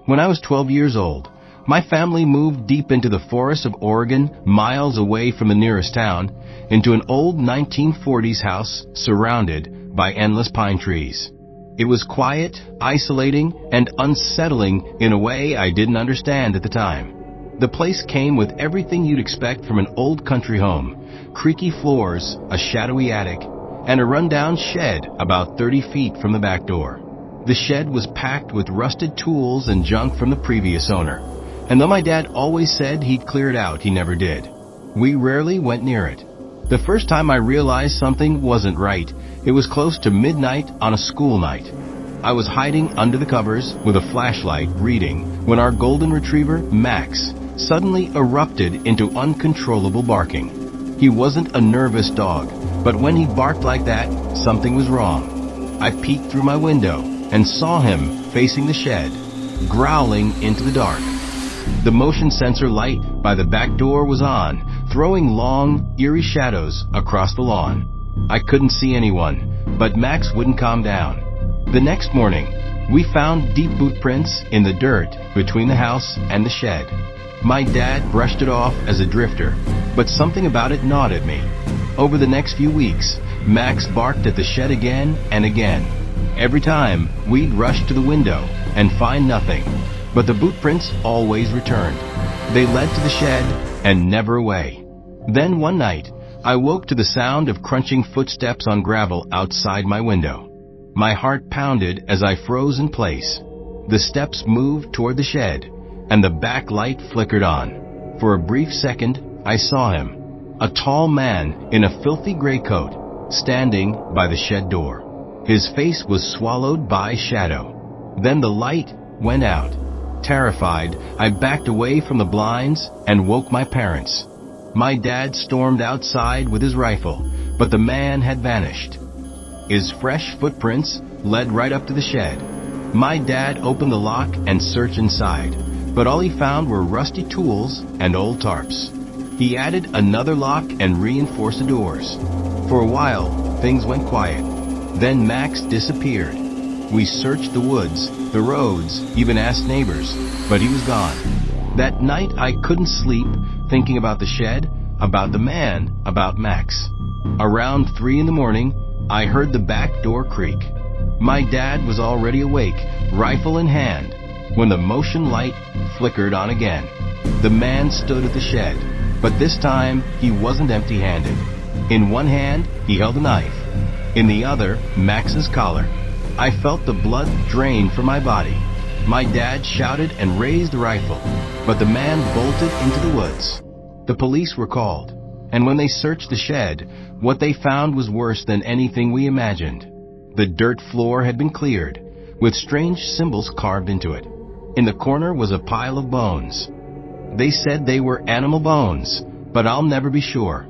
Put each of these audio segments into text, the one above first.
When I was 12 years old, my family moved deep into the forests of Oregon, miles away from the nearest town, into an old 1940s house surrounded by endless pine trees. It was quiet, isolating, and unsettling in a way I didn't understand at the time. The place came with everything you'd expect from an old country home: creaky floors, a shadowy attic, and a rundown shed about 30 feet from the back door. The shed was packed with rusted tools and junk from the previous owner, and though my dad always said he'd clear it out, he never did. We rarely went near it. The first time I realized something wasn't right, it was close to midnight on a school night. I was hiding under the covers with a flashlight reading when our golden retriever, Max, suddenly erupted into uncontrollable barking. He wasn't a nervous dog, but when he barked like that, something was wrong. I peeked through my window and saw him facing the shed, growling into the dark. The motion sensor light by the back door was on, throwing long, eerie shadows across the lawn. I couldn't see anyone, but Max wouldn't calm down. The next morning, we found deep boot prints in the dirt between the house and the shed. My dad brushed it off as a drifter, but something about it gnawed at me. Over the next few weeks, Max barked at the shed again and again. Every time, we'd rush to the window and find nothing, but the boot prints always returned. They led to the shed and never away. Then one night, I woke to the sound of crunching footsteps on gravel outside my window. My heart pounded as I froze in place. The steps moved toward the shed, and the back light flickered on. For a brief second, I saw him, a tall man in a filthy gray coat, standing by the shed door. His face was swallowed by shadow. Then the light went out. Terrified, I backed away from the blinds and woke my parents. My dad stormed outside with his rifle, but the man had vanished. His fresh footprints led right up to the shed. My dad opened the lock and searched inside, but all he found were rusty tools and old tarps. He added another lock and reinforced the doors. For a while, things went quiet. Then Max disappeared. We searched the woods, the roads, even asked neighbors, but he was gone. That night I couldn't sleep, thinking about the shed, about the man, about Max. Around 3 in the morning, I heard the back door creak. My dad was already awake, rifle in hand, when the motion light flickered on again. The man stood at the shed, but this time he wasn't empty-handed. In one hand, he held a knife. In the other, Max's collar. I felt the blood drain from my body. My dad shouted and raised the rifle, but the man bolted into the woods. The police were called, and when they searched the shed, what they found was worse than anything we imagined. The dirt floor had been cleared, with strange symbols carved into it. In the corner was a pile of bones. They said they were animal bones, but I'll never be sure.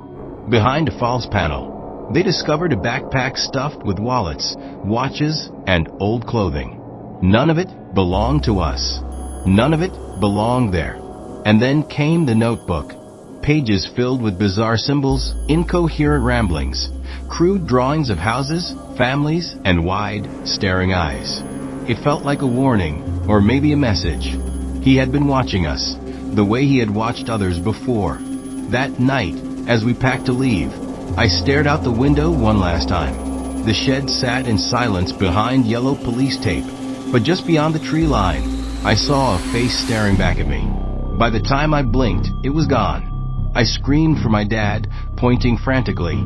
Behind a false panel, they discovered a backpack stuffed with wallets, watches, and old clothing. None of it belonged to us. None of it belonged there. And then came the notebook. Pages filled with bizarre symbols, incoherent ramblings, crude drawings of houses, families, and wide, staring eyes. It felt like a warning, or maybe a message. He had been watching us, the way he had watched others before. That night, as we packed to leave, I stared out the window one last time. The shed sat in silence behind yellow police tape, but just beyond the tree line, I saw a face staring back at me. By the time I blinked, it was gone. I screamed for my dad, pointing frantically,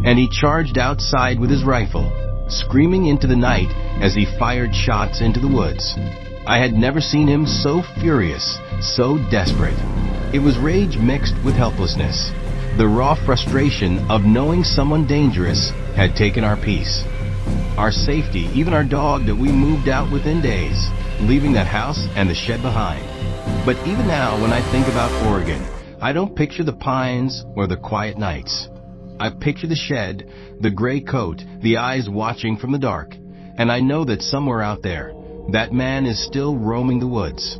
and he charged outside with his rifle, screaming into the night as he fired shots into the woods. I had never seen him so furious, so desperate. It was rage mixed with helplessness, the raw frustration of knowing someone dangerous had taken our peace, our safety, even our dog that we moved out within days, leaving that house and the shed behind. But even now, when I think about Oregon, I don't picture the pines or the quiet nights. I picture the shed, the gray coat, the eyes watching from the dark, and I know that somewhere out there, that man is still roaming the woods.